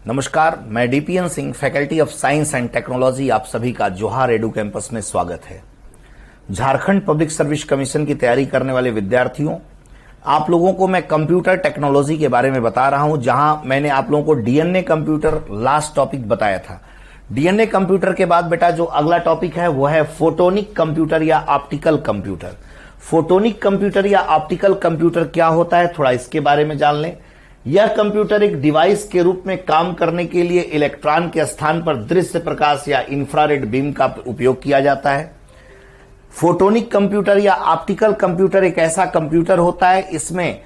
नमस्कार, मैं DPN Singh, faculty of science and technology, आप सभी का जोहार एडू कैंपस में स्वागत है। झारखंड पब्लिक सर्विस कमीशन की तैयारी करने वाले विद्यार्थियों, आप लोगों को मैं कंप्यूटर टेक्नोलॉजी के बारे में बता रहा हूं, जहां मैंने आप लोगों को डीएनए कंप्यूटर लास्ट टॉपिक बताया था। डीएनए कंप्यूटर के बाद बेटा जो अगला टॉपिक है वो है फोटोनिक कंप्यूटर या ऑप्टिकल कंप्यूटर। फोटोनिक कंप्यूटर या ऑप्टिकल कंप्यूटर क्या होता है, थोड़ा इसके बारे में जान लें। यह कंप्यूटर एक डिवाइस के रूप में काम करने के लिए इलेक्ट्रॉन के स्थान पर दृश्य प्रकाश या इंफ्रारेड बीम का उपयोग किया जाता है। फोटोनिक कंप्यूटर या ऑप्टिकल कंप्यूटर एक ऐसा कंप्यूटर होता है, इसमें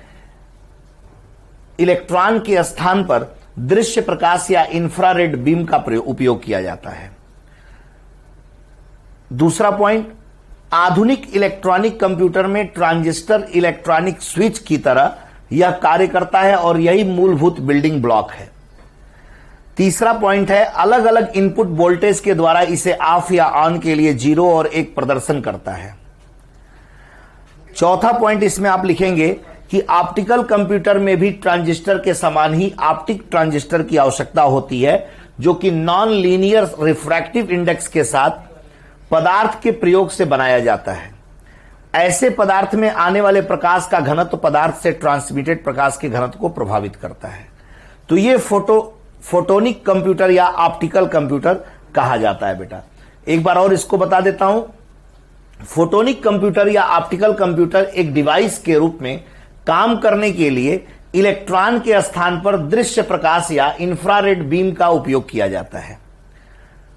इलेक्ट्रॉन के स्थान पर दृश्य प्रकाश या इंफ्रारेड बीम का उपयोग किया जाता है। दूसरा पॉइंट, आधुनिक इलेक्ट्रॉनिक कंप्यूटर में ट्रांजिस्टर इलेक्ट्रॉनिक स्विच की तरह यह कार्य करता है और यही मूलभूत बिल्डिंग ब्लॉक है। तीसरा पॉइंट है, अलग अलग इनपुट वोल्टेज के द्वारा इसे ऑफ या ऑन के लिए 0 और 1 प्रदर्शन करता है। चौथा पॉइंट इसमें आप लिखेंगे कि ऑप्टिकल कंप्यूटर में भी ट्रांजिस्टर के समान ही ऑप्टिक ट्रांजिस्टर की आवश्यकता होती है, जो कि नॉन लीनियर रिफ्रैक्टिव इंडेक्स के साथ पदार्थ के प्रयोग से बनाया जाता है। ऐसे पदार्थ में आने वाले प्रकाश का घनत्व पदार्थ से ट्रांसमिटेड प्रकाश के घनत्व को प्रभावित करता है। तो ये फोटोनिक कंप्यूटर या ऑप्टिकल कंप्यूटर कहा जाता है। बेटा एक बार और इसको बता देता हूं। फोटोनिक कंप्यूटर या ऑप्टिकल कंप्यूटर एक डिवाइस के रूप में काम करने के लिए इलेक्ट्रॉन के स्थान पर दृश्य प्रकाश या इंफ्रारेड बीम का उपयोग किया जाता है।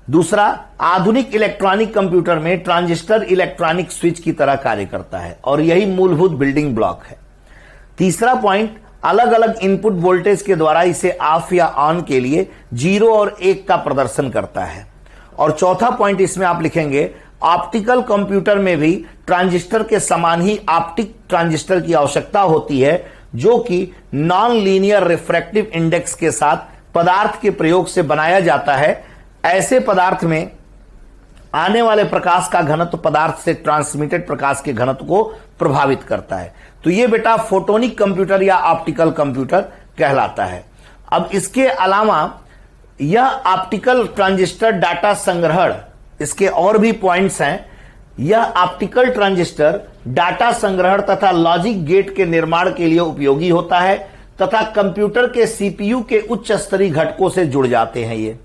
दूसरा, आधुनिक इलेक्ट्रॉनिक कंप्यूटर में ट्रांजिस्टर इलेक्ट्रॉनिक स्विच की तरह कार्य करता है और यही मूलभूत बिल्डिंग ब्लॉक है। तीसरा पॉइंट, अलग अलग इनपुट वोल्टेज के द्वारा इसे ऑफ या ऑन के लिए 0 और 1 का प्रदर्शन करता है। और चौथा पॉइंट इसमें आप लिखेंगे, ऑप्टिकल कंप्यूटर में भी ट्रांजिस्टर के समान ही ऑप्टिक ट्रांजिस्टर की आवश्यकता होती है, जो कि नॉन लीनियर रिफ्रैक्टिव इंडेक्स के साथ पदार्थ के प्रयोग से बनाया जाता है। ऐसे पदार्थ में आने वाले प्रकाश का घनत्व पदार्थ से ट्रांसमिटेड प्रकाश के घनत्व को प्रभावित करता है। तो ये बेटा फोटोनिक कंप्यूटर या ऑप्टिकल कंप्यूटर कहलाता है। अब इसके अलावा यह ऑप्टिकल ट्रांजिस्टर डाटा संग्रहण, इसके और भी पॉइंट्स हैं। यह ऑप्टिकल ट्रांजिस्टर डाटा संग्रहण तथा लॉजिक गेट के निर्माण के लिए उपयोगी होता है तथा कंप्यूटर के सीपीयू के उच्च स्तरीय घटकों से जुड़ जाते हैं। ये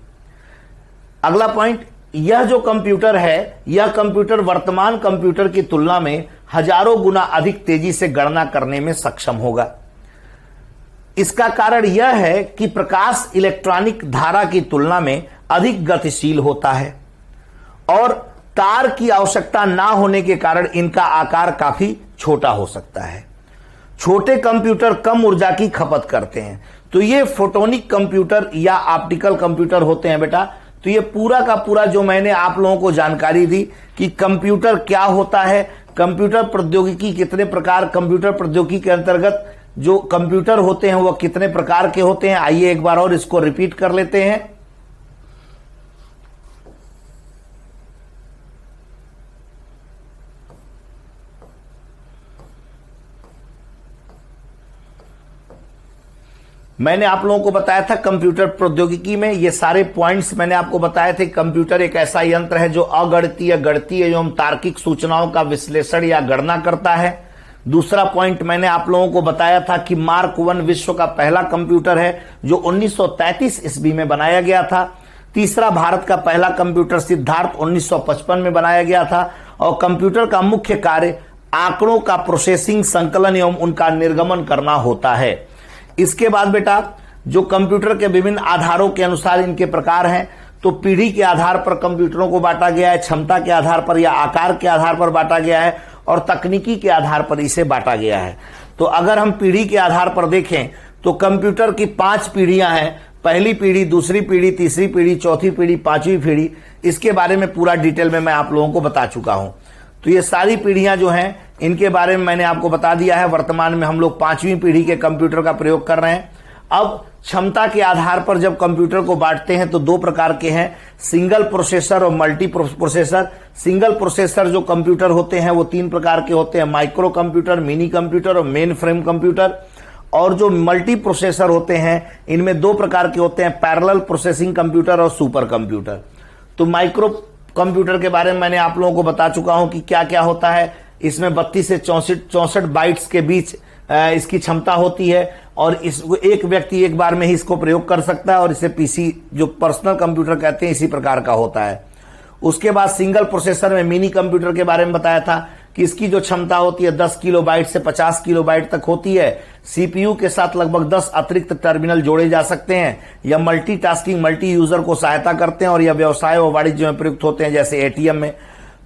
अगला पॉइंट, यह जो कंप्यूटर है, यह कंप्यूटर वर्तमान कंप्यूटर की तुलना में हजारों गुना अधिक तेजी से गणना करने में सक्षम होगा। इसका कारण यह है कि प्रकाश इलेक्ट्रॉनिक धारा की तुलना में अधिक गतिशील होता है और तार की आवश्यकता ना होने के कारण इनका आकार काफी छोटा हो सकता है। छोटे कंप्यूटर कम ऊर्जा की खपत करते हैं। तो ये फोटोनिक कंप्यूटर या ऑप्टिकल कंप्यूटर होते हैं। बेटा तो ये पूरा का पूरा जो मैंने आप लोगों को जानकारी दी कि कंप्यूटर क्या होता है, कंप्यूटर प्रौद्योगिकी कितने प्रकार, कंप्यूटर प्रौद्योगिकी के अंतर्गत जो कंप्यूटर होते हैं वो कितने प्रकार के होते हैं, आइए एक बार और इसको रिपीट कर लेते हैं। मैंने आप लोगों को बताया था कंप्यूटर प्रौद्योगिकी में ये सारे पॉइंट्स मैंने आपको बताए थे। कंप्यूटर एक ऐसा यंत्र है जो अगणितीय, गणितीय एवं तार्किक सूचनाओं का विश्लेषण या गणना करता है। दूसरा पॉइंट मैंने आप लोगों को बताया था कि मार्क 1 विश्व का पहला कंप्यूटर है जो 1933 ईस्वी में बनाया गया था। तीसरा, भारत का पहला कंप्यूटर सिद्धार्थ 1955 में बनाया गया था और कंप्यूटर का मुख्य कार्य आंकड़ों का प्रोसेसिंग, संकलन एवं उनका निर्गमन करना होता है। इसके बाद बेटा जो कंप्यूटर के विभिन्न आधारों के अनुसार इनके प्रकार हैं, तो पीढ़ी के आधार पर कंप्यूटरों को बांटा गया है, क्षमता के आधार पर या आकार के आधार पर बांटा गया है और तकनीकी के आधार पर इसे बांटा गया है। तो अगर हम पीढ़ी के आधार पर देखें तो कंप्यूटर की 5 पीढ़ियां हैं। पहली पीढ़ी, दूसरी पीढ़ी, तीसरी पीढ़ी, चौथी पीढ़ी, 5वीं पीढ़ी। इसके बारे में पूरा डिटेल में मैं आप लोगों को बता चुका हूं। तो ये सारी पीढ़ियां जो हैं इनके बारे में मैंने आपको बता दिया है। वर्तमान में हम लोग 5वीं पीढ़ी के कंप्यूटर का प्रयोग कर रहे हैं। अब क्षमता के आधार पर जब कंप्यूटर को बांटते हैं तो 2 प्रकार के हैं, सिंगल प्रोसेसर और मल्टी प्रोसेसर। सिंगल प्रोसेसर जो कंप्यूटर होते हैं वो 3 प्रकार के होते हैं, माइक्रो कंप्यूटर, मिनी कंप्यूटर और मेन फ्रेम कंप्यूटर। और जो मल्टी प्रोसेसर होते हैं इनमें दो प्रकार के होते हैं, पैरेलल प्रोसेसिंग कंप्यूटर और सुपर कंप्यूटर। तो माइक्रो कंप्यूटर के बारे में मैंने आप लोगों को बता चुका हूं कि क्या क्या होता है। इसमें 32 से 64 बाइट्स के बीच इसकी क्षमता होती है और इसको एक व्यक्ति एक बार में ही इसको प्रयोग कर सकता है और इसे पीसी जो पर्सनल कंप्यूटर कहते हैं इसी प्रकार का होता है। उसके बाद सिंगल प्रोसेसर में मिनी कंप्यूटर के बारे में बताया था कि इसकी जो क्षमता होती है 10 किलोबाइट से 50 किलोबाइट तक होती है। सीपीयू के साथ लगभग 10 अतिरिक्त टर्मिनल जोड़े जा सकते हैं। यह मल्टीटास्किंग मल्टी यूजर को सहायता करते हैं और यह व्यवसाय और वाणिज्य में प्रयुक्त होते हैं जैसे एटीएम में।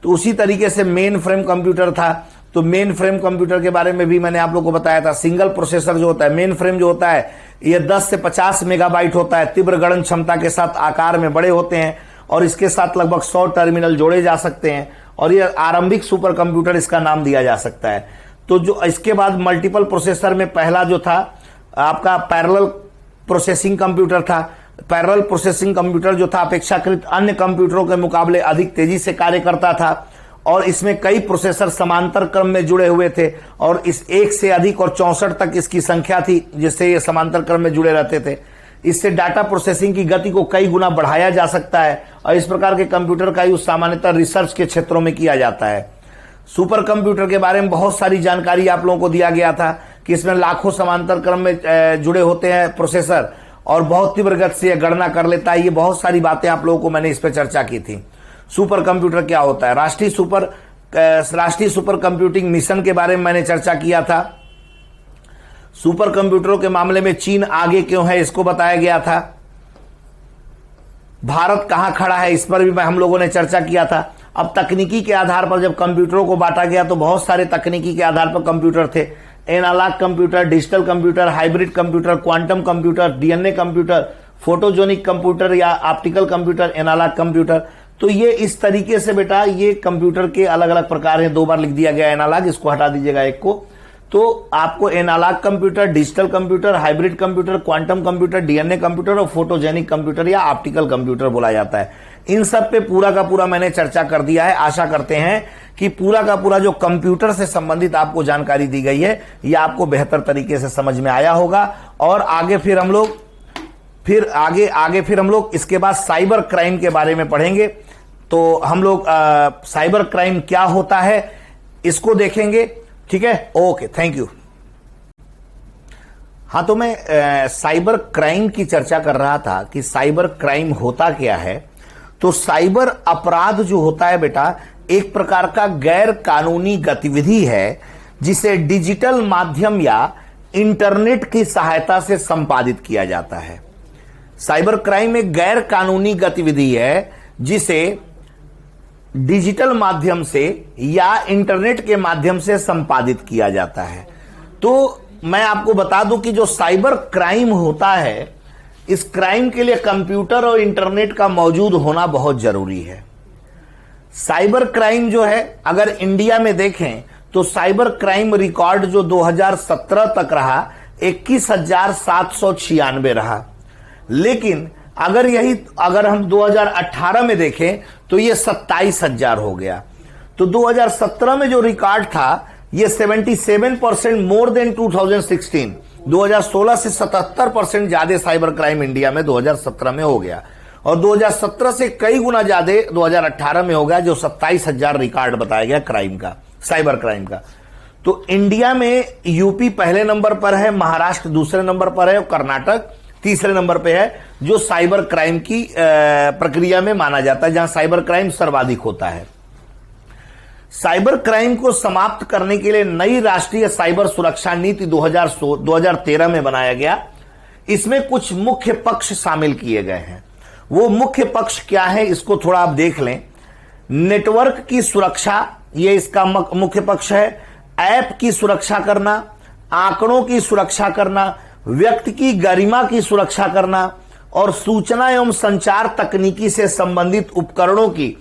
तो उसी तरीके से मेन फ्रेम कंप्यूटर था। तो मेन फ्रेम कंप्यूटर के बारे में भी मैंने आप लोगों को बताया था। सिंगल प्रोसेसर जो होता है, मेन फ्रेम जो होता है, यह 10 से 50 मेगाबाइट होता है। तीव्र गणन क्षमता के साथ आकार में बड़े होते हैं और इसके साथ लगभग 100 टर्मिनल जोड़े जा सकते हैं और यह आरंभिक सुपर कंप्यूटर इसका नाम दिया जा सकता है। तो जो इसके बाद मल्टीपल प्रोसेसर में पहला जो था आपका पैरेलल प्रोसेसिंग कंप्यूटर था। पैरेलल प्रोसेसिंग कंप्यूटर जो था अपेक्षाकृत अन्य कंप्यूटरों के मुकाबले अधिक तेजी से कार्य करता था और इसमें कई प्रोसेसर समांतर क्रम में जुड़े हुए थे और इस एक से अधिक और 64 तक इसकी संख्या थी जिससे ये समांतर क्रम में जुड़े रहते थे। इससे डाटा प्रोसेसिंग की गति को कई गुना बढ़ाया जा सकता है और इस प्रकार के कंप्यूटर का यूज सामान्यतः रिसर्च के क्षेत्रों में किया जाता है। सुपर कंप्यूटर के बारे में बहुत सारी जानकारी आप लोगों को दिया गया था कि इसमें लाखों समांतर क्रम में जुड़े होते हैं प्रोसेसर और बहुत तीव्र गति से गणना कर लेता है। ये बहुत सारी बातें आप लोगों को मैंने इस पर चर्चा की थी। सुपर कंप्यूटर क्या होता है, राष्ट्रीय सुपर कंप्यूटिंग मिशन के बारे में मैंने चर्चा किया था। सुपर कंप्यूटरों के मामले में चीन आगे क्यों है इसको बताया गया था। भारत कहां खड़ा है इस पर भी हम लोगों ने चर्चा किया था। अब तकनीकी के आधार पर जब कंप्यूटरों को बांटा गया तो बहुत सारे तकनीकी के आधार पर कंप्यूटर थे। Analog computer, digital computer, hybrid computer, quantum computer, DNA computer, photonic computer या ऑप्टिकल कंप्यूटर, एनालॉग कंप्यूटर। तो ये इस तरीके से बेटा ये कंप्यूटर के अलग अलग प्रकार हैं। 2 बार लिख दिया गया एनालॉग, इसको हटा दीजिएगा एक को। तो आपको analog computer, digital computer, hybrid computer, quantum computer, DNA computer और फोटोजेनिक कंप्यूटर या ऑप्टिकल कंप्यूटर बोला जाता है। इन सब पे पूरा का पूरा मैंने चर्चा कर दिया है। आशा करते हैं कि पूरा का पूरा जो कंप्यूटर से संबंधित आपको जानकारी दी गई है यह आपको बेहतर तरीके से समझ में आया होगा। और आगे फिर हम लोग इसके बाद साइबर क्राइम के बारे में पढ़ेंगे। तो हम लोग साइबर क्राइम क्या होता है इसको देखेंगे। ठीक है, ओके, थैंक यू। हाँ, तो मैं साइबर क्राइम की चर्चा कर रहा था कि साइबर क्राइम होता क्या है। तो साइबर अपराध जो होता है बेटा एक प्रकार का गैर कानूनी गतिविधि है जिसे डिजिटल माध्यम या इंटरनेट की सहायता से संपादित किया जाता है। साइबर क्राइम एक गैर कानूनी गतिविधि है जिसे डिजिटल माध्यम से या इंटरनेट के माध्यम से संपादित किया जाता है। तो मैं आपको बता दूं कि जो साइबर क्राइम होता है इस क्राइम के लिए कंप्यूटर और इंटरनेट का मौजूद होना बहुत जरूरी है। साइबर क्राइम जो है अगर इंडिया में देखें तो साइबर क्राइम रिकॉर्ड जो 2017 तक रहा 21,796 रहा। लेकिन अगर हम 2018 में देखें तो ये 27,000 हो गया। तो 2017 में जो रिकॉर्ड था ये 77% मोर देन 2016। 2016 से 77% ज्यादा साइबर क्राइम इंडिया में 2017 में हो गया और 2017 से कई गुना ज्यादा 2018 में हो गया, जो 27,000 रिकॉर्ड बताया गया क्राइम का, साइबर क्राइम का। तो इंडिया में यूपी पहले नंबर पर है, महाराष्ट्र दूसरे नंबर पर है और कर्नाटक तीसरे नंबर पे है जो साइबर क्राइम की प्रक्रिया में माना जाता है, जहां साइबर क्राइम सर्वाधिक होता है। साइबर क्राइम को समाप्त करने के लिए नई राष्ट्रीय साइबर सुरक्षा नीति 2013 में बनाया गया। इसमें कुछ मुख्य पक्ष शामिल किए गए हैं। वो मुख्य पक्ष क्या है इसको थोड़ा आप देख लें। नेटवर्क की सुरक्षा, ये इसका मुख्य पक्ष है। ऐप की सुरक्षा करना, आंकड़ों की सुरक्षा करना, व्यक्ति की गरिमा की सुरक्षा करना और सूचना एवं संचार तकनीकी से संबंधित उपकरणों की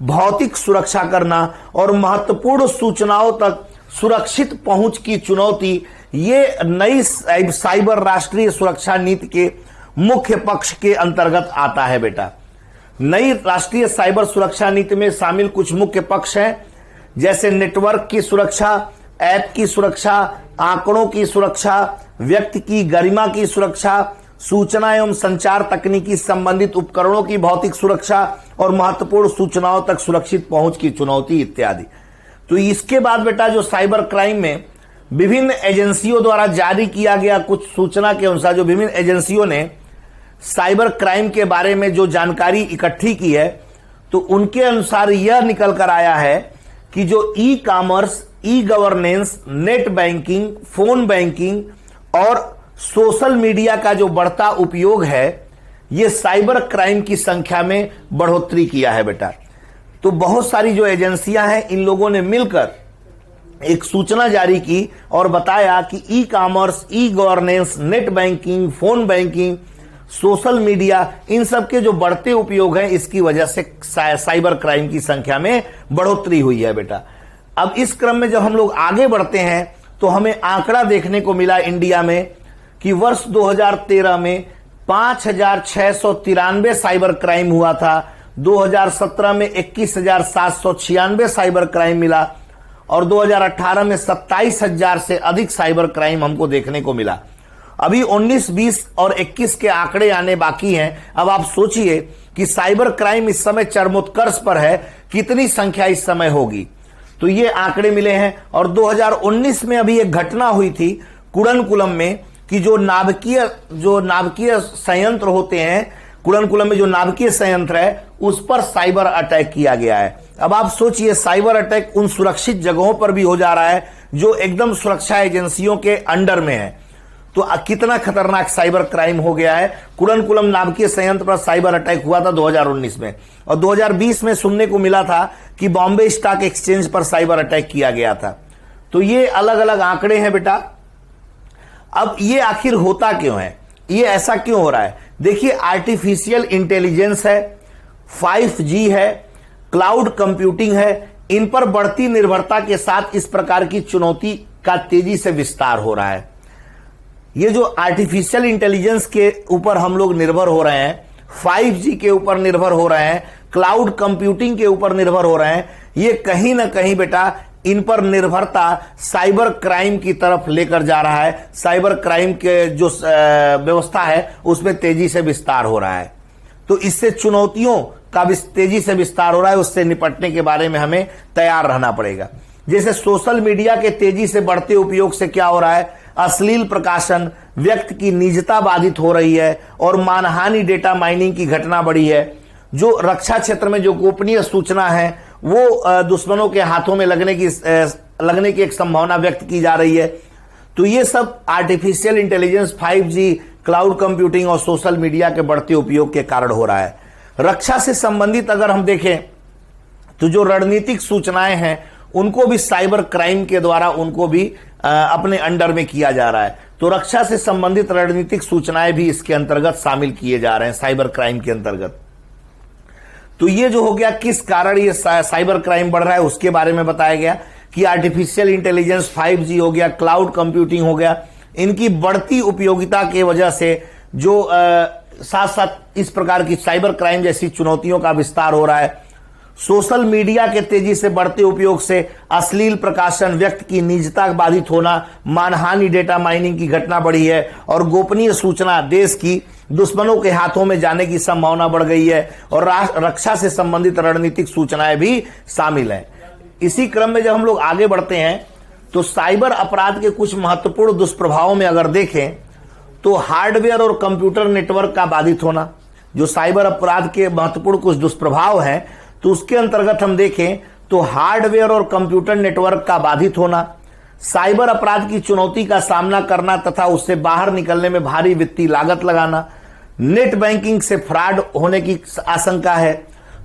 भौतिक सुरक्षा करना और महत्वपूर्ण सूचनाओं तक सुरक्षित पहुंच की चुनौती, ये नई साइबर राष्ट्रीय सुरक्षा नीति के मुख्य पक्ष के अंतर्गत आता है बेटा। नई राष्ट्रीय साइबर सुरक्षा नीति में शामिल कुछ मुख्य पक्ष हैं, जैसे नेटवर्क की सुरक्षा, ऐप की सुरक्षा, आंकड़ों की सुरक्षा, व्यक्ति की गरिमा की सुरक्षा, सूचना एवं संचार तकनीकी संबंधित उपकरणों की भौतिक सुरक्षा और महत्वपूर्ण सूचनाओं तक सुरक्षित पहुंच की चुनौती इत्यादि। तो इसके बाद बेटा जो साइबर क्राइम में विभिन्न एजेंसियों द्वारा जारी किया गया कुछ सूचना के अनुसार, जो विभिन्न एजेंसियों ने साइबर क्राइम के बारे में जो जानकारी इकट्ठी की है, तो उनके अनुसार यह निकल कर आया है कि जो ई commerce, e governance, net banking, phone banking और सोशल मीडिया का जो बढ़ता उपयोग है, यह साइबर क्राइम की संख्या में बढ़ोतरी किया है बेटा। तो बहुत सारी जो एजेंसियां हैं, इन लोगों ने मिलकर एक सूचना जारी की और बताया कि e commerce, e governance, net banking, phone banking, social media, इन सब के जो बढ़ते उपयोग हैं, इसकी वजह से साइबर क्राइम की संख्या में बढ़ोतरी हुई है बेटा। अब इस क्रम में जब हम लोग आगे बढ़ते हैं तो हमें आंकड़ा देखने को मिला इंडिया में कि वर्ष 2013 में 5,693 साइबर क्राइम हुआ था, 2017 में 21,796 साइबर क्राइम मिला और 2018 में 27,000 से अधिक साइबर क्राइम हमको देखने को मिला। अभी 19, 20 और 21 के आंकड़े आने बाकी हैं। अब आप सोचिए कि साइबर क्राइम इस समय चरमोत्कर्ष पर है, कितनी संख्या इस समय होगी। तो ये आंकड़े मिले हैं। और 2019 में अभी एक घटना हुई थी कुड़नकुलम में कि जो नाभिकीय संयंत्र होते हैं, कुड़नकुलम में जो नाभिकीय संयंत्र है, उस पर साइबर अटैक किया गया है। अब आप सोचिए, साइबर अटैक उन सुरक्षित जगहों पर भी हो जा रहा है जो एकदम सुरक्षा एजेंसियों के अंडर में है। तो कितना खतरनाक साइबर क्राइम हो गया है। कुड़नकुलम नाभिकीय संयंत्र पर साइबर अटैक हुआ था 2019 में, और 2020 में सुनने को मिला था कि बॉम्बे स्टॉक एक्सचेंज पर साइबर अटैक किया गया था। तो ये अलग अलग आंकड़े हैं बेटा। अब ये आखिर होता क्यों है, ये ऐसा क्यों हो रहा है? देखिए, आर्टिफिशियल इंटेलिजेंस है, 5G है, क्लाउड कंप्यूटिंग है, इन पर बढ़ती निर्भरता के साथ इस प्रकार की चुनौती का तेजी से विस्तार हो रहा है। ये जो आर्टिफिशियल इंटेलिजेंस के ऊपर हम लोग निर्भर हो रहे हैं, 5G के ऊपर निर्भर हो रहे हैं, क्लाउड कंप्यूटिंग के ऊपर निर्भर हो रहे हैं, ये कहीं ना कहीं बेटा इन पर निर्भरता साइबर क्राइम की तरफ लेकर जा रहा है। साइबर क्राइम के जो व्यवस्था है उसमें तेजी से विस्तार हो रहा है। तो इससे चुनौतियों का तेजी से विस्तार हो रहा है, उससे निपटने के बारे में हमें तैयार रहना पड़ेगा। जैसे सोशल मीडिया के तेजी से बढ़ते उपयोग से क्या हो रहा है, अश्लील प्रकाशन, व्यक्ति की निजता बाधित हो रही है और मानहानि डेटा माइनिंग की घटना बढ़ी है। जो रक्षा क्षेत्र में जो गोपनीय सूचना है वो दुश्मनों के हाथों में लगने की एक संभावना व्यक्त की जा रही है। तो ये सब artificial intelligence, 5G, cloud computing और सोशल मीडिया के बढ़ते उपयोग के कारण हो रहा है। रक्षा से संबंधित अगर हम देखें तो जो रणनीतिक सूचनाएं हैं उनको भी साइबर क्राइम के द्वारा उनको भी अपने अंडर में किया जा रहा है। तो रक्षा से संबंधित रणनीतिक सूचनाएं भी इसके अंतर्गत शामिल किए जा रहे हैं साइबर क्राइम के अंतर्गत। तो ये जो हो गया, किस कारण ये साइबर क्राइम बढ़ रहा है उसके बारे में बताया गया कि आर्टिफिशियल इंटेलिजेंस, 5G हो गया, क्लाउड कंप्यूटिंग हो गया, इनकी बढ़ती उपयोगिता की वजह से जो साथ साथ इस प्रकार की साइबर क्राइम जैसी चुनौतियों का विस्तार हो रहा है। सोशल मीडिया के तेजी से बढ़ते उपयोग से अश्लील प्रकाशन, व्यक्ति की निजता बाधित होना, मानहानि डेटा माइनिंग की घटना बढ़ी है और गोपनीय सूचना देश की दुश्मनों के हाथों में जाने की संभावना बढ़ गई है और रक्षा से संबंधित रणनीतिक सूचनाएं भी शामिल हैं। इसी क्रम में जब हम लोग आगे बढ़ते हैं तो साइबर अपराध के कुछ महत्वपूर्ण दुष्प्रभावों में अगर देखें तो हार्डवेयर और कंप्यूटर नेटवर्क का बाधित होना, जो साइबर अपराध के महत्वपूर्ण कुछ दुष्प्रभाव हैं, तो उसके अंतर्गत हम देखें तो हार्डवेयर और कंप्यूटर नेटवर्क का बाधित होना, साइबर अपराध की चुनौती का सामना करना तथा उससे बाहर निकलने में भारी वित्तीय लागत लगाना, नेट बैंकिंग से फ्रॉड होने की आशंका है,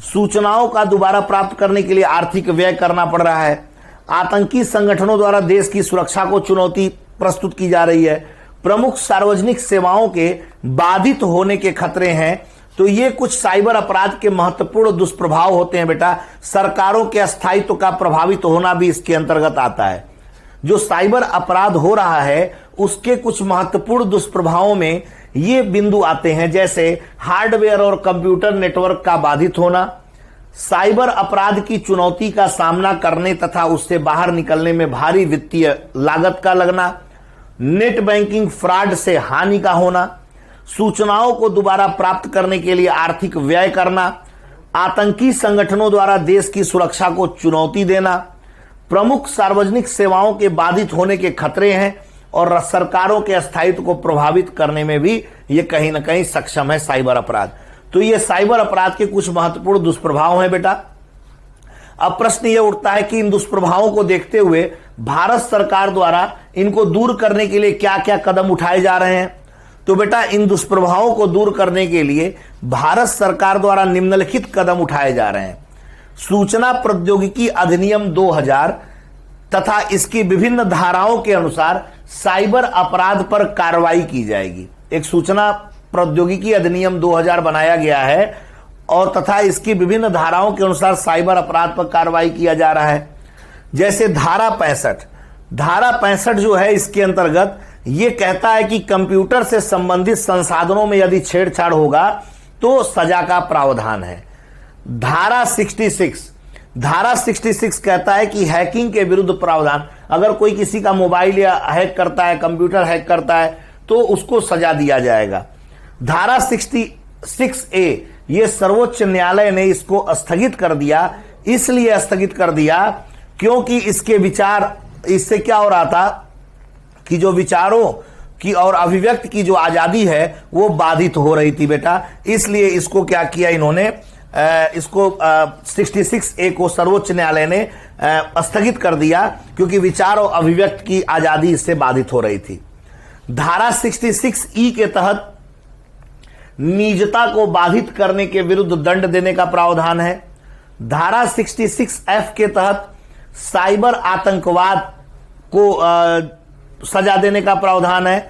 सूचनाओं का दोबारा प्राप्त करने के लिए आर्थिक व्यय करना पड़ रहा है, आतंकी संगठनों द्वारा देश की सुरक्षा को चुनौती प्रस्तुत की जा रही है, प्रमुख सार्वजनिक सेवाओं के बाधित होने के खतरे हैं। तो ये कुछ साइबर अपराध के महत्वपूर्ण दुष्प्रभाव होते हैं बेटा। सरकारों के स्थायित्व का प्रभावित होना भी इसके अंतर्गत आता है। जो साइबर अपराध हो रहा है उसके कुछ महत्वपूर्ण दुष्प्रभावों में ये बिंदु आते हैं, जैसे हार्डवेयर और कंप्यूटर नेटवर्क का बाधित होना, साइबर अपराध की चुनौती का सामना करने तथा उससे बाहर निकलने में भारी वित्तीय लागत का लगना, नेट बैंकिंग फ्रॉड से हानि का होना, सूचनाओं को दोबारा प्राप्त करने के लिए आर्थिक व्यय करना, आतंकी संगठनों द्वारा देश की सुरक्षा को चुनौती देना, प्रमुख सार्वजनिक सेवाओं के बाधित होने के खतरे हैं और सरकारों के स्थायित्व को प्रभावित करने में भी ये कहीं ना कहीं सक्षम है साइबर अपराध। तो ये साइबर अपराध के कुछ महत्वपूर्ण दुष्प्रभाव हैं बेटा। अब प्रश्न ये उठता है कि इन दुष्प्रभावों को देखते हुए भारत सरकार द्वारा इनको दूर करने के लिए क्या क्या कदम उठाए जा रहे हैं। तो बेटा इन दुष्प्रभावों को दूर करने के लिए भारत सरकार द्वारा निम्नलिखित कदम उठाए जा रहे हैं। सूचना प्रौद्योगिकी अधिनियम 2000 तथा इसकी विभिन्न धाराओं के अनुसार साइबर अपराध पर कार्रवाई की जाएगी। एक सूचना प्रौद्योगिकी अधिनियम 2000 बनाया गया है और तथा इसकी विभिन्न धाराओं के अनुसार साइबर अपराध पर कार्रवाई किया जा रहा है। जैसे धारा 65 जो है, इसके अंतर्गत यह कहता है कि कंप्यूटर से संबंधित संसाधनों में यदि छेड़छाड़ होगा तो सजा का प्रावधान है। धारा 66 कहता है कि हैकिंग के विरुद्ध प्रावधान, अगर कोई किसी का मोबाइल या हैक करता है, कंप्यूटर हैक करता है तो उसको सजा दिया जाएगा। धारा 66A ये सर्वोच्च न्यायालय ने इसको स्थगित कर दिया, इसलिए स्थगित कर दिया क्योंकि इसके विचार, इससे क्या हो रहा था कि जो विचारों की और अभिव्यक्ति की जो आजादी है वो बाधित हो रही थी बेटा। इसलिए इसको क्या किया इन्होंने, इसको 66A को सर्वोच्च न्यायालय ने स्थगित कर दिया क्योंकि विचार और अभिव्यक्ति की आजादी इससे बाधित हो रही थी। धारा 66E के तहत निजता को बाधित करने के विरुद्ध दंड देने का प्रावधान है। धारा 66F के तहत साइबर आतंकवाद को सजा देने का प्रावधान है।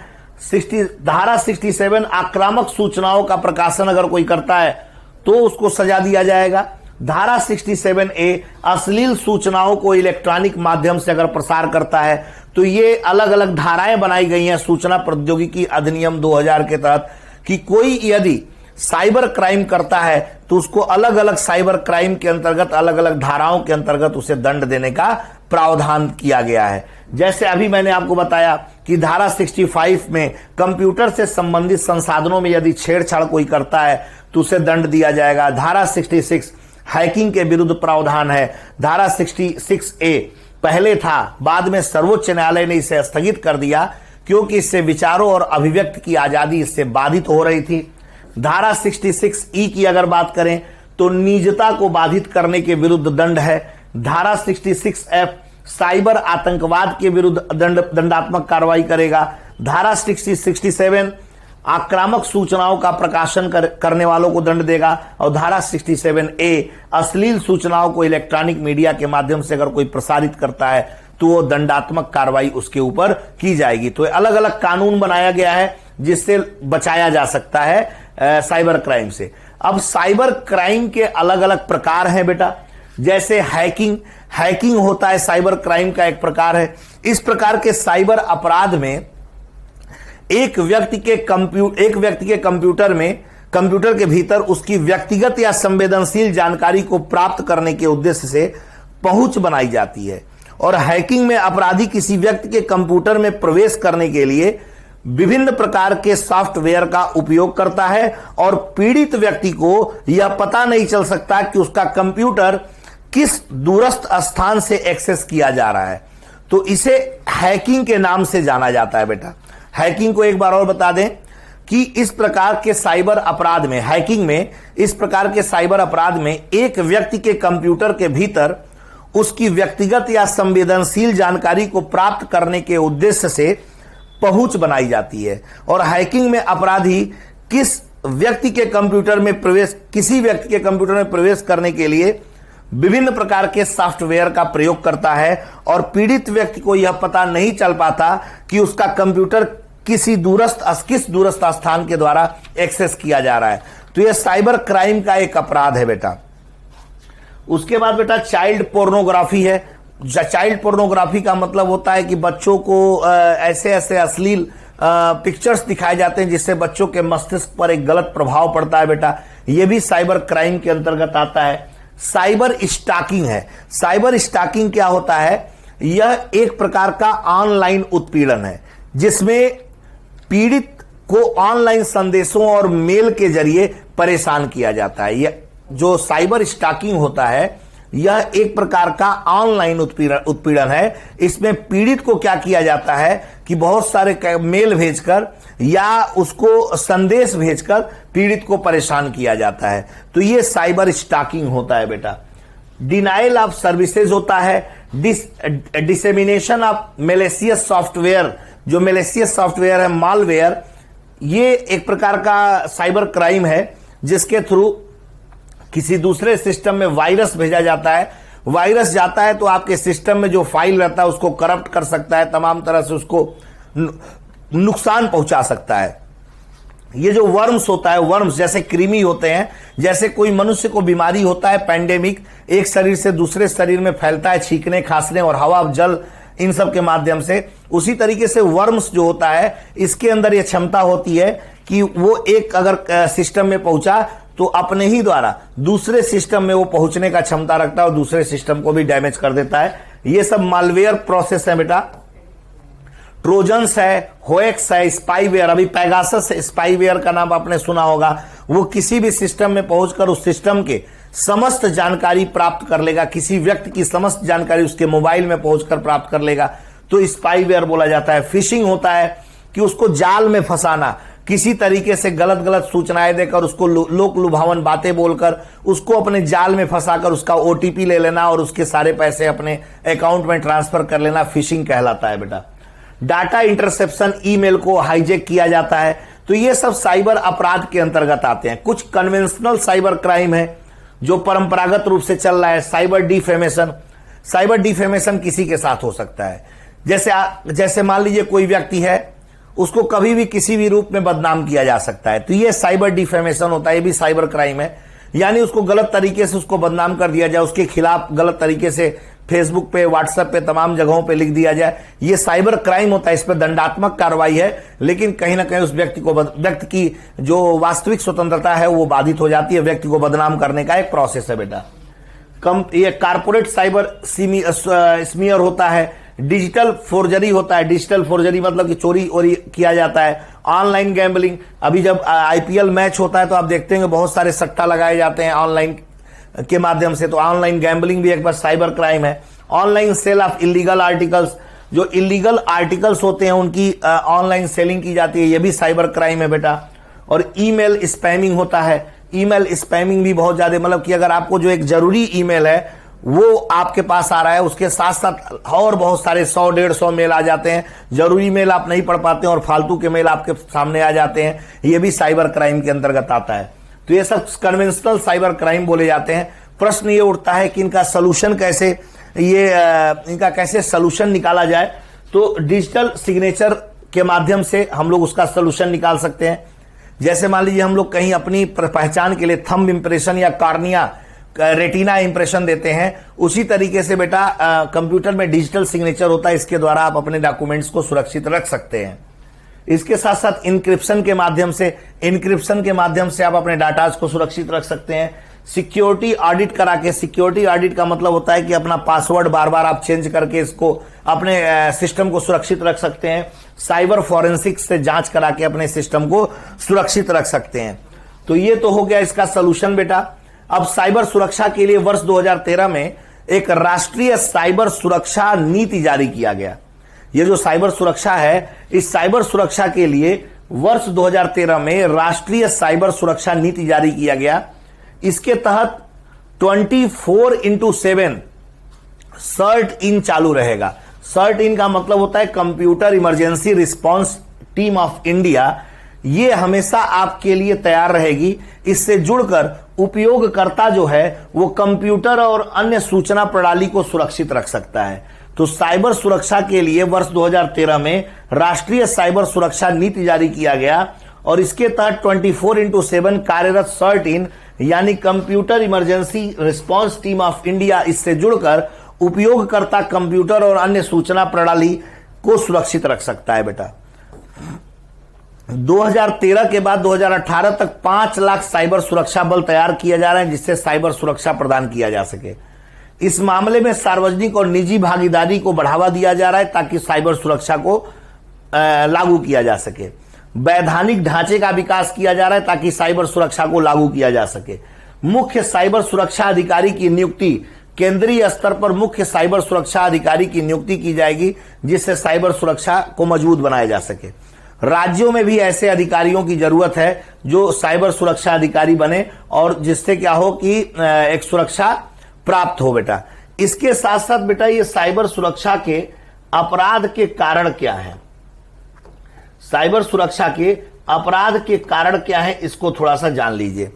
धारा 67 आक्रामक सूचनाओं का प्रकाशन अगर कोई करता है तो उसको सजा दिया जाएगा। धारा 67A अश्लील सूचनाओं को इलेक्ट्रॉनिक माध्यम से अगर प्रसार करता है तो ये अलग अलग धाराएं बनाई गई हैं सूचना प्रौद्योगिकी अधिनियम 2000 के तहत कि कोई यदि साइबर क्राइम करता है तो उसको अलग अलग साइबर क्राइम के अंतर्गत अलग अलग धाराओं के अंतर्गत उसे दंड देने का प्रावधान किया गया है। जैसे अभी मैंने आपको बताया कि धारा 65 में कंप्यूटर से संबंधित संसाधनों में यदि छेड़छाड़ कोई करता है तो उसे दंड दिया जाएगा। धारा 66 हैकिंग के विरुद्ध प्रावधान है। धारा 66A पहले था, बाद में सर्वोच्च न्यायालय ने इसे स्थगित कर दिया क्योंकि इससे विचारों और अभिव्यक्ति की आजादी इससे बाधित हो रही थी। धारा 66E की अगर बात करें तो निजता को बाधित करने के विरुद्ध दंड है। धारा 66F साइबर आतंकवाद के विरुद्ध दंडात्मक कार्रवाई करेगा। धारा 67 आक्रामक सूचनाओं का प्रकाशन करने वालों को दंड देगा और धारा 67A अश्लील सूचनाओं को इलेक्ट्रॉनिक मीडिया के माध्यम से अगर कोई प्रसारित करता है तो वो दंडात्मक कार्रवाई उसके ऊपर की जाएगी। तो अलग अलग कानून बनाया गया है जिससे बचाया जा सकता है साइबर क्राइम से। अब साइबर क्राइम के अलग अलग प्रकार हैं बेटा। जैसे हैकिंग होता है, साइबर क्राइम का एक प्रकार है। इस प्रकार के साइबर अपराध में एक व्यक्ति के कंप्यूटर में, कंप्यूटर के भीतर उसकी व्यक्तिगत या संवेदनशील जानकारी को प्राप्त करने के उद्देश्य से पहुंच बनाई जाती है। और हैकिंग में अपराधी किसी व्यक्ति के कंप्यूटर में प्रवेश करने के लिए विभिन्न प्रकार के सॉफ्टवेयर का उपयोग करता है और पीड़ित व्यक्ति को यह पता नहीं चल सकता कि उसका कंप्यूटर किस दूरस्थ स्थान से एक्सेस किया जा रहा है। तो इसे हैकिंग के नाम से जाना जाता है बेटा। हैकिंग को एक बार और बता दें कि इस प्रकार के साइबर अपराध में, हैकिंग में, इस प्रकार के साइबर अपराध में एक व्यक्ति के कंप्यूटर के भीतर उसकी व्यक्तिगत या संवेदनशील जानकारी को प्राप्त करने के उद्देश्य से पहुंच बनाई जाती है। और हैकिंग में अपराधी किसी व्यक्ति के कंप्यूटर में प्रवेश करने के लिए विभिन्न प्रकार के सॉफ्टवेयर का प्रयोग करता है और पीड़ित व्यक्ति को यह पता नहीं चल पाता कि उसका कंप्यूटर किस दूरस्थ स्थान के द्वारा एक्सेस किया जा रहा है। तो यह साइबर क्राइम का एक अपराध है बेटा। उसके बाद बेटा चाइल्ड पोर्नोग्राफी है। चाइल्ड पोर्नोग्राफी का मतलब होता है कि बच्चों को ऐसे अश्लील पिक्चर्स दिखाए जाते हैं जिससे बच्चों के मस्तिष्क पर एक गलत प्रभाव पड़ता है बेटा। यह भी साइबर क्राइम के अंतर्गत आता है। साइबर स्टॉकिंग है। साइबर स्टॉकिंग क्या होता है? यह एक प्रकार का ऑनलाइन उत्पीड़न है। जिसमें पीड़ित को ऑनलाइन संदेशों और मेल के जरिए परेशान किया जाता है। यह जो साइबर स्टॉकिंग होता है यह एक प्रकार का ऑनलाइन उत्पीड़न है। इसमें पीड़ित को क्या किया जाता है कि बहुत सारे मेल भेजकर या उसको संदेश भेजकर पीड़ित को परेशान किया जाता है। तो यह साइबर स्टॉकिंग होता है बेटा। डिनाइल ऑफ सर्विसेज होता है, डिसेमिनेशन ऑफ मैलिशियस सॉफ्टवेयर, जो मैलिशियस सॉफ्टवेयर है मालवेयर, ये एक प्रकार का साइबर क्राइम है जिसके थ्रू किसी दूसरे सिस्टम में वायरस भेजा जाता है। वायरस जाता है तो आपके सिस्टम में जो फाइल रहता है उसको करप्ट कर सकता है, तमाम तरह से उसको नुकसान पहुंचा सकता है। ये जो वर्म्स होता है, वर्म्स जैसे कृमि होते हैं, जैसे कोई मनुष्य को बीमारी होता है पैंडेमिक, एक शरीर से दूसरे शरीर में फैलता है छींकने खांसने और हवा जल इन सब के माध्यम से, उसी तरीके से वर्म्स जो होता है इसके अंदर यह क्षमता होती है कि वो एक अगर सिस्टम में पहुंचा तो अपने ही द्वारा दूसरे सिस्टम में वो पहुंचने का क्षमता रखता है और दूसरे सिस्टम को भी डैमेज कर देता है। ये सब मालवेयर प्रोसेस है बेटा। ट्रोजन्स है, होएक्स है, स्पाईवेयर, अभी पैगासस स्पाईवेयर का नाम आपने सुना होगा। वो किसी भी सिस्टम में पहुंचकर उस सिस्टम के समस्त जानकारी प्राप्त कर लेगा, किसी व्यक्ति की समस्त जानकारी उसके मोबाइल में पहुंचकर प्राप्त कर लेगा, तो स्पाईवेयर बोला जाता है। फिशिंग होता है कि उसको जाल में फंसाना, किसी तरीके से गलत गलत सूचनाएं देकर उसको लोक लुभावन बातें बोलकर उसको अपने जाल में फंसाकर उसका ओटीपी ले लेना और उसके सारे पैसे अपने अकाउंट में ट्रांसफर कर लेना, फिशिंग कहलाता है बेटा। डाटा इंटरसेप्शन, ईमेल को हाईजैक किया जाता है, तो ये सब साइबर अपराध के अंतर्गत आते हैं। कुछ कन्वेंशनल साइबर क्राइम है जो परंपरागत रूप से चल रहा है। साइबर डिफेमेशन, साइबर डिफेमेशन किसी के साथ हो सकता है, जैसे मान लीजिए कोई व्यक्ति है, उसको कभी भी किसी भी रूप में बदनाम किया जा सकता है, तो ये साइबर डिफेमेशन होता है, ये भी साइबर क्राइम है। यानी उसको गलत तरीके से उसको बदनाम कर दिया जाए, उसके खिलाफ गलत तरीके से फेसबुक पे, व्हाट्सएप पे, तमाम जगहों पे लिख दिया जाए, ये साइबर क्राइम होता है। इस पर दंडात्मक कार्रवाई है, लेकिन कहीं ना कहीं उस व्यक्ति की जो वास्तविक स्वतंत्रता है वो बाधित हो जाती है। व्यक्ति को बदनाम करने का एक प्रोसेस है बेटा। ये कारपोरेट साइबर स्मीयर होता है। डिजिटल फोर्जरी होता है। डिजिटल फोर्जरी मतलब कि चोरी ओरी किया जाता है। ऑनलाइन गैम्बलिंग, अभी जब आईपीएल मैच होता है तो आप देखते हैं बहुत सारे सट्टा लगाए जाते हैं ऑनलाइन के माध्यम से, तो ऑनलाइन गैम्बलिंग भी एक बार साइबर क्राइम है। Online sale of illegal articles, जो इलीगल आर्टिकल्स होते हैं उनकी ऑनलाइन सेलिंग की जाती है, यह भी साइबर क्राइम है बेटा। और ईमेल स्पैमिंग होता है। ईमेल स्पैमिंग भी बहुत ज्यादा, मतलब कि अगर आपको जो एक जरूरी ईमेल है वो आपके पास आ रहा है, उसके साथ साथ और बहुत सारे 100-150 मेल आ जाते हैं, जरूरी मेल आप नहीं पढ़ पाते हैं और फालतू के मेल आपके सामने आ जाते हैं, ये भी साइबर क्राइम के अंतर्गत आता है। तो ये सब कन्वेंशनल साइबर क्राइम बोले जाते हैं। प्रश्न ये उठता है कि इनका सोल्यूशन कैसे, इनका कैसे सोल्यूशन निकाला जाए। तो डिजिटल सिग्नेचर के माध्यम से हम लोग उसका सोल्यूशन निकाल सकते हैं। जैसे मान लीजिए हम लोग कहीं अपनी पहचान के लिए थंब इंप्रेशन या कार्निया रेटिना इंप्रेशन देते हैं, उसी तरीके से बेटा कंप्यूटर में डिजिटल सिग्नेचर होता है, इसके द्वारा आप अपने डॉक्यूमेंट्स को सुरक्षित रख सकते हैं। इसके साथ साथ इंक्रिप्शन के माध्यम से आप अपने डाटाज को सुरक्षित रख सकते हैं। सिक्योरिटी ऑडिट करा के, सिक्योरिटी ऑडिट का मतलब होता है कि अपना पासवर्ड बार बार आप चेंज करके इसको अपने सिस्टम को सुरक्षित रख सकते हैं। साइबर फॉरेंसिक्स से जांच करा के अपने सिस्टम को सुरक्षित रख सकते हैं। तो ये तो हो गया इसका सोल्यूशन बेटा। अब साइबर सुरक्षा के लिए वर्ष 2013 में एक राष्ट्रीय साइबर सुरक्षा नीति जारी किया गया। ये जो साइबर सुरक्षा है, इस साइबर सुरक्षा के लिए वर्ष 2013 में राष्ट्रीय साइबर सुरक्षा नीति जारी किया गया। इसके तहत 24/7 सर्ट इन चालू रहेगा। सर्ट इन का मतलब होता है computer emergency response team of India. ये हमेशा आपके लिए तैयार रहेगी। इससे जुड़कर उपयोगकर्ता जो है वो कंप्यूटर और अन्य सूचना प्रणाली को सुरक्षित रख सकता है। तो साइबर सुरक्षा के लिए वर्ष 2013 में राष्ट्रीय साइबर सुरक्षा नीति जारी किया गया और इसके तहत 24/7 कार्यरत सर्ट इन यानी computer emergency response team of India, इससे जुड़कर उपयोगकर्ता कंप्यूटर और अन्य सूचना प्रणाली को सुरक्षित रख सकता है बेटा। 2013 के बाद 2018 तक 5 लाख साइबर सुरक्षा बल तैयार किए जा रहे हैं, जिससे साइबर सुरक्षा प्रदान किया जा सके। इस मामले में सार्वजनिक और निजी भागीदारी को बढ़ावा दिया जा रहा है ताकि साइबर सुरक्षा को लागू किया जा सके। वैधानिक ढांचे का विकास किया जा रहा है ताकि साइबर सुरक्षा को लागू किया जा सके। मुख्य साइबर सुरक्षा अधिकारी की नियुक्ति, केंद्रीय स्तर पर मुख्य साइबर सुरक्षा अधिकारी की नियुक्ति की जाएगी जिससे साइबर सुरक्षा को मजबूत बनाया जा सके। राज्यों में भी ऐसे अधिकारियों की जरूरत है जो साइबर सुरक्षा अधिकारी बने और जिससे क्या हो कि एक सुरक्षा प्राप्त हो बेटा। इसके साथ साथ बेटा ये साइबर सुरक्षा के अपराध के कारण क्या है, साइबर सुरक्षा के अपराध के कारण क्या है, इसको थोड़ा सा जान लीजिए।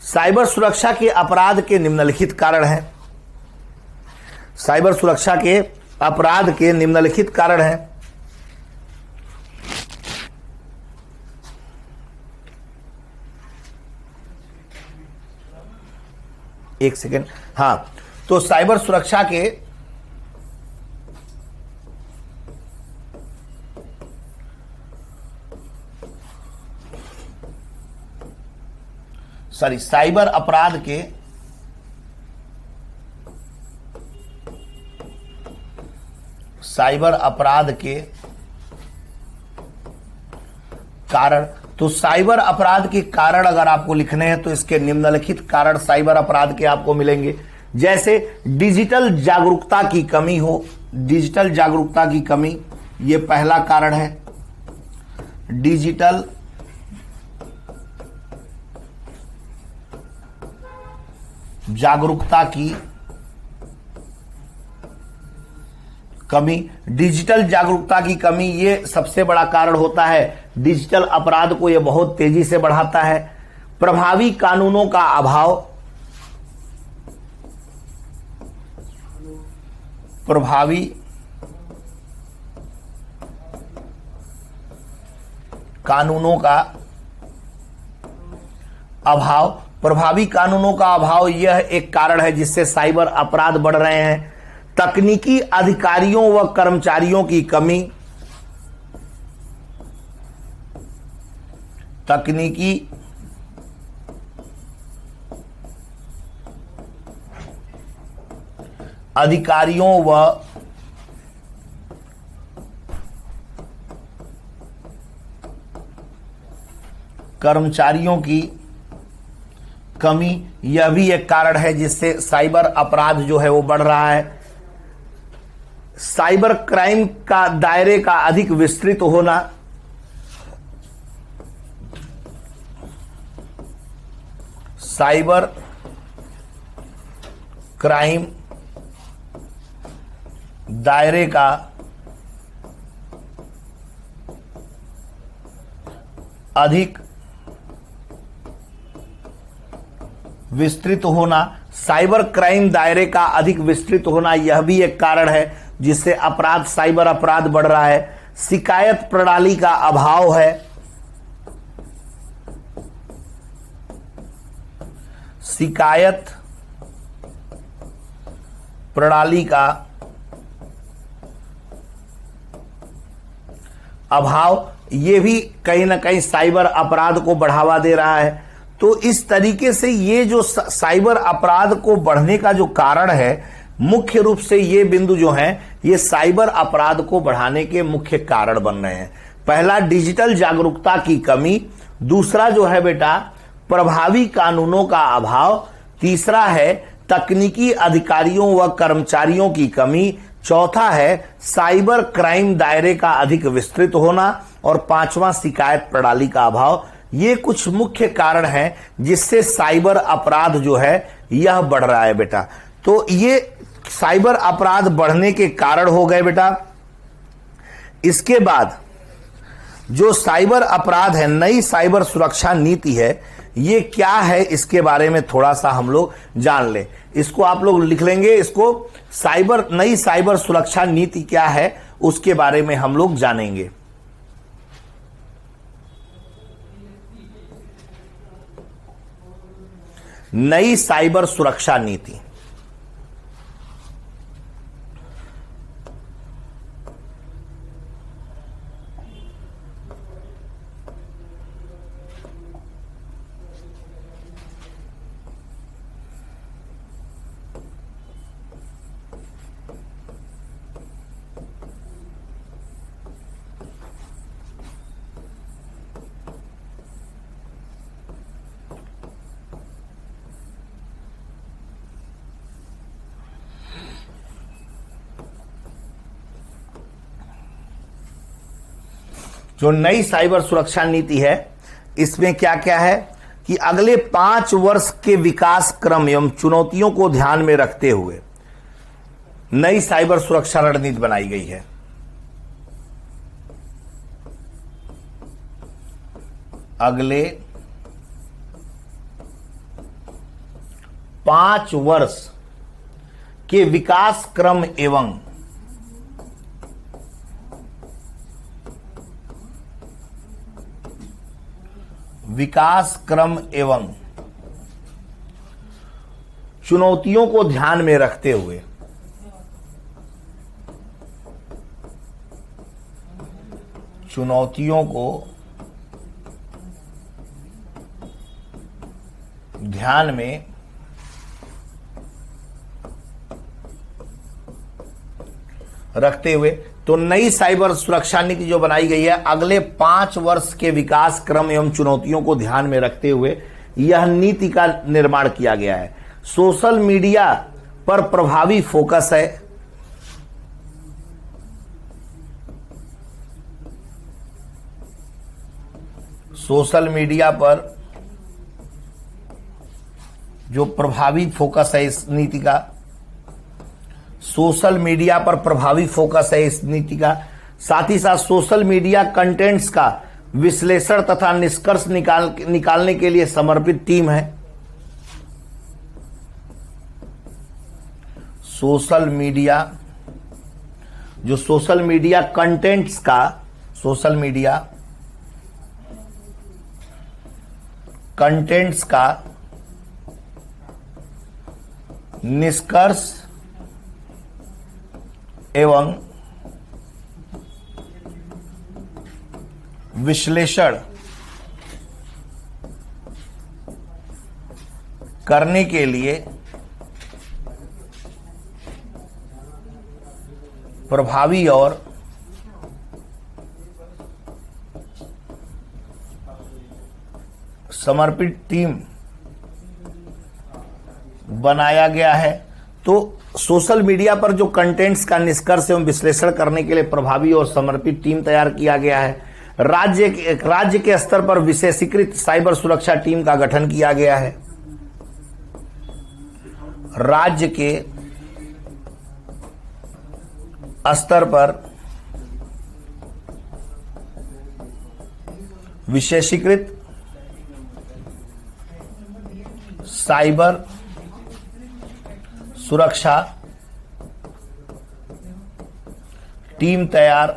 साइबर सुरक्षा के अपराध के निम्नलिखित कारण हैं। साइबर सुरक्षा के अपराध के निम्नलिखित कारण हैं। एक सेकेंड, हां, तो साइबर सुरक्षा के साइबर अपराध के कारण, तो साइबर अपराध के कारण अगर आपको लिखने हैं तो इसके निम्नलिखित कारण साइबर अपराध के आपको मिलेंगे। जैसे डिजिटल जागरूकता की कमी हो, डिजिटल जागरूकता की कमी ये पहला कारण है। डिजिटल जागरूकता की कमी, डिजिटल जागरूकता की कमी ये सबसे बड़ा कारण होता है। डिजिटल अपराध को ये बहुत तेजी से बढ़ाता है। प्रभावी कानूनों का अभाव, प्रभावी कानूनों का अभाव, प्रभावी कानूनों का अभाव यह एक कारण है जिससे साइबर अपराध बढ़ रहे हैं। तकनीकी अधिकारियों व कर्मचारियों की कमी, तकनीकी अधिकारियों व कर्मचारियों की कमी, यह भी एक कारण है जिससे साइबर अपराध जो है वो बढ़ रहा है। साइबर क्राइम का दायरे का अधिक विस्तृत होना, साइबर क्राइम दायरे का अधिक विस्तृत होना, साइबर क्राइम दायरे का अधिक विस्तृत होना यह भी एक कारण है जिससे अपराध, साइबर अपराध बढ़ रहा है। शिकायत प्रणाली का अभाव है, शिकायत प्रणाली का अभाव ये भी कहीं ना कहीं साइबर अपराध को बढ़ावा दे रहा है। तो इस तरीके से ये जो साइबर अपराध को बढ़ने का जो कारण है, मुख्य रूप से ये बिंदु जो हैं ये साइबर अपराध को बढ़ाने के मुख्य कारण बन रहे हैं। पहला डिजिटल जागरूकता की कमी, दूसरा जो है बेटा प्रभावी कानूनों का अभाव, तीसरा है तकनीकी अधिकारियों व कर्मचारियों की कमी, चौथा है साइबर क्राइम दायरे का अधिक विस्तृत होना और पांचवा शिकायत प्रणाली का अभाव। ये कुछ मुख्य कारण हैं जिससे साइबर अपराध जो है यह बढ़ रहा है बेटा। तो ये साइबर अपराध बढ़ने के कारण हो गए बेटा। इसके बाद जो साइबर अपराध है, नई साइबर सुरक्षा नीति है, ये क्या है इसके बारे में थोड़ा सा हम लोग जान लें। इसको आप लोग लिख लेंगे, इसको नई साइबर सुरक्षा नीति क्या है उसके बारे में हम लोग जानेंगे। नई साइबर सुरक्षा नीति, जो नई साइबर सुरक्षा नीति है इसमें क्या क्या है कि अगले 5 वर्ष के विकास क्रम एवं चुनौतियों को ध्यान में रखते हुए नई साइबर सुरक्षा रणनीति बनाई गई है। अगले 5 वर्ष के विकास क्रम एवं चुनौतियों को ध्यान में रखते हुए तो नई साइबर सुरक्षा नीति जो बनाई गई है अगले 5 वर्ष के विकास क्रम एवं चुनौतियों को ध्यान में रखते हुए यह नीति का निर्माण किया गया है। सोशल मीडिया पर प्रभावी फोकस है। सोशल मीडिया पर जो प्रभावी फोकस है इस नीति का, सोशल मीडिया पर प्रभावी फोकस है इस नीति का। साथ ही साथ सोशल मीडिया कंटेंट्स का विश्लेषण तथा निष्कर्ष निकालने के लिए समर्पित टीम है। सोशल मीडिया कंटेंट्स का, सोशल मीडिया कंटेंट्स का निष्कर्ष एवं विश्लेषण करने के लिए प्रभावी और समर्पित टीम बनाया गया है। तो सोशल मीडिया पर जो कंटेंट्स का निष्कर्ष एवं विश्लेषण करने के लिए प्रभावी और समर्पित टीम तैयार किया गया है। राज्य के स्तर पर विशेषीकृत साइबर सुरक्षा टीम का गठन किया गया है। राज्य के स्तर पर विशेषीकृत साइबर सुरक्षा टीम तैयार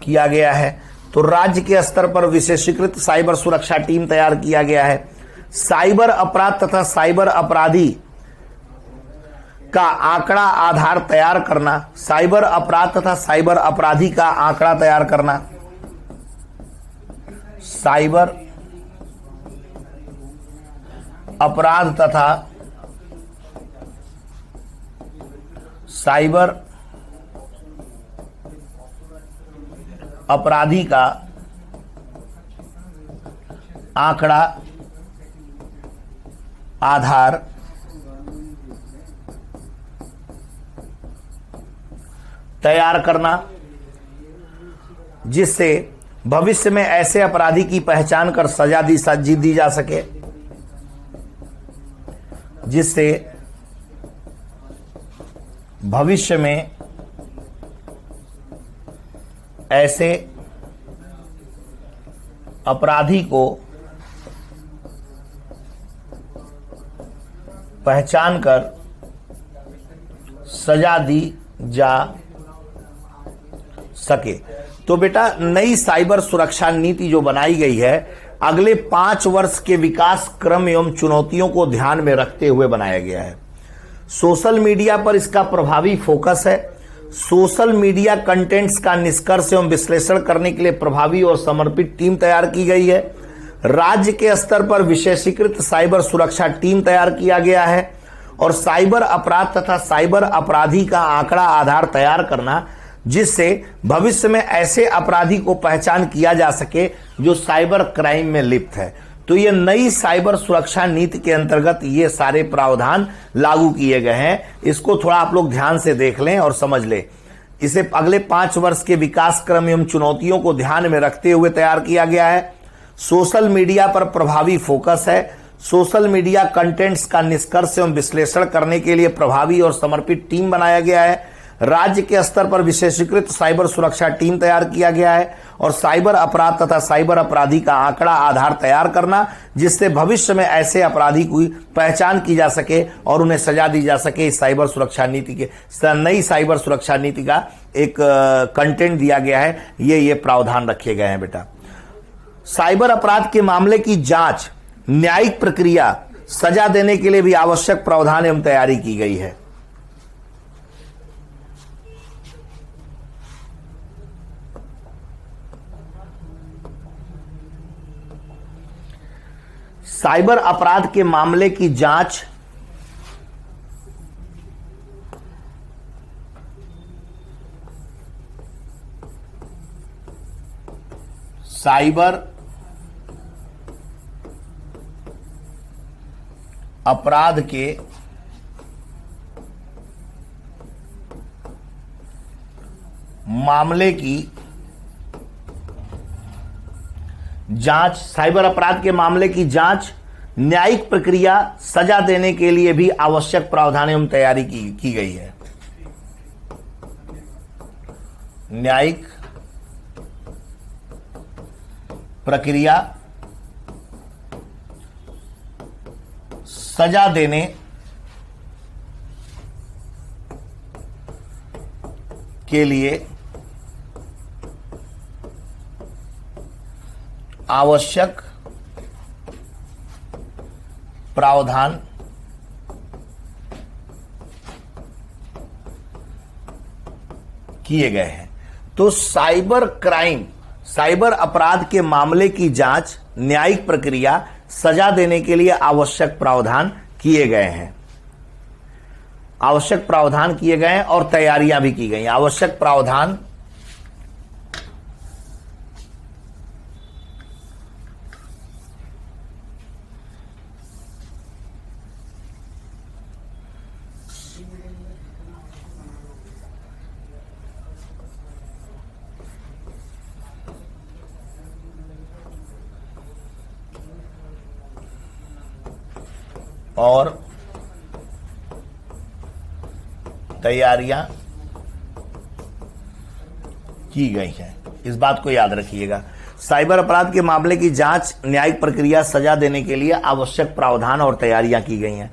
किया गया है। तो राज्य के स्तर पर विशेषीकृत साइबर सुरक्षा टीम तैयार किया गया है। साइबर अपराध तथा साइबर अपराधी का आंकड़ा आधार तैयार करना, साइबर अपराध तथा साइबर अपराधी का आंकड़ा तैयार करना, साइबर अपराध तथा साइबर अपराधी का आंकड़ा आधार तैयार करना, जिससे भविष्य में ऐसे अपराधी की पहचान कर सजा दी जा सके, जिससे भविष्य में ऐसे अपराधी को पहचान कर सजा दी जा सके। तो बेटा नई साइबर सुरक्षा नीति जो बनाई गई है अगले 5 वर्ष के विकास क्रम एवं चुनौतियों को ध्यान में रखते हुए बनाया गया है। सोशल मीडिया पर इसका प्रभावी फोकस है। सोशल मीडिया कंटेंट्स का निष्कर्ष एवं विश्लेषण करने के लिए प्रभावी और समर्पित टीम तैयार की गई है। राज्य के स्तर पर विशेषीकृत साइबर सुरक्षा टीम तैयार किया गया है और साइबर अपराध तथा साइबर अपराधी का आंकड़ा आधार तैयार करना, जिससे भविष्य में ऐसे अपराधी को पहचान किया जा सके जो साइबर क्राइम में लिप्त है। तो ये नई साइबर सुरक्षा नीति के अंतर्गत ये सारे प्रावधान लागू किए गए हैं। इसको थोड़ा आप लोग ध्यान से देख लें और समझ लें इसे अगले 5 वर्ष के विकास क्रम एवं चुनौतियों को ध्यान में रखते हुए तैयार किया गया है। सोशल मीडिया पर प्रभावी फोकस है। सोशल मीडिया कंटेंट्स का निष्कर्ष एवं विश्लेषण करने के लिए प्रभावी और समर्पित टीम बनाया गया है। राज्य के स्तर पर विशेषीकृत साइबर सुरक्षा टीम तैयार किया गया है और साइबर अपराध तथा साइबर अपराधी का आंकड़ा आधार तैयार करना, जिससे भविष्य में ऐसे अपराधी की पहचान की जा सके और उन्हें सजा दी जा सके। इस साइबर सुरक्षा नीति के नई साइबर सुरक्षा नीति का एक कंटेंट दिया गया है। ये प्रावधान रखे गए हैं बेटा। साइबर अपराध के मामले की जांच, न्यायिक प्रक्रिया, सजा देने के लिए भी आवश्यक प्रावधान एवं तैयारी की गई है। साइबर अपराध के मामले की जांच, साइबर अपराध के मामले की जांच, साइबर अपराध के मामले की जांच, न्यायिक प्रक्रिया, सजा देने के लिए भी आवश्यक प्रावधान एवं तैयारी की गई है। न्यायिक प्रक्रिया, सजा देने के लिए आवश्यक प्रावधान किए गए हैं। तो साइबर क्राइम, साइबर अपराध के मामले की जांच, न्यायिक प्रक्रिया, सजा देने के लिए आवश्यक प्रावधान किए गए हैं। आवश्यक प्रावधान किए गए हैं और तैयारियां भी की गई हैं। आवश्यक प्रावधान और तैयारियां की गई हैं। इस बात को याद रखिएगा। साइबर अपराध के मामले की जांच, न्यायिक प्रक्रिया, सजा देने के लिए आवश्यक प्रावधान और तैयारियां की गई हैं।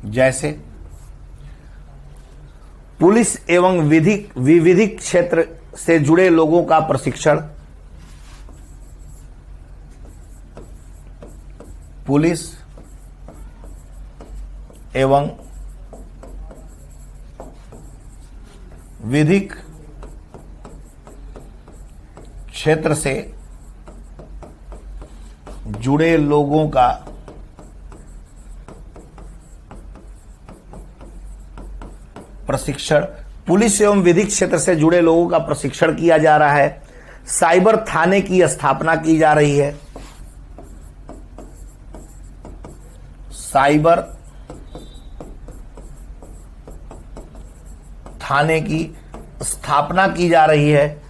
जैसे पुलिस एवं विधिक क्षेत्र से जुड़े लोगों का प्रशिक्षण, पुलिस एवं विधिक क्षेत्र से जुड़े लोगों का प्रशिक्षण, पुलिस एवं विधिक क्षेत्र से जुड़े लोगों का प्रशिक्षण किया जा रहा है। साइबर थाने की स्थापना की जा रही है। साइबर थाने की स्थापना की जा रही है।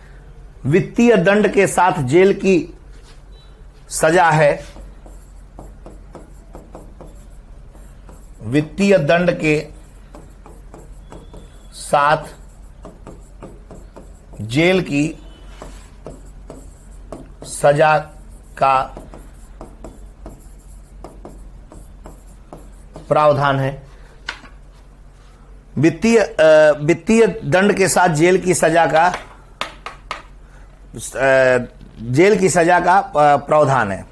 वित्तीय दंड के साथ जेल की सजा है। वित्तीय दंड के साथ जेल की सजा का प्रावधान है। वित्तीय दंड के साथ जेल की सजा का प्रावधान है।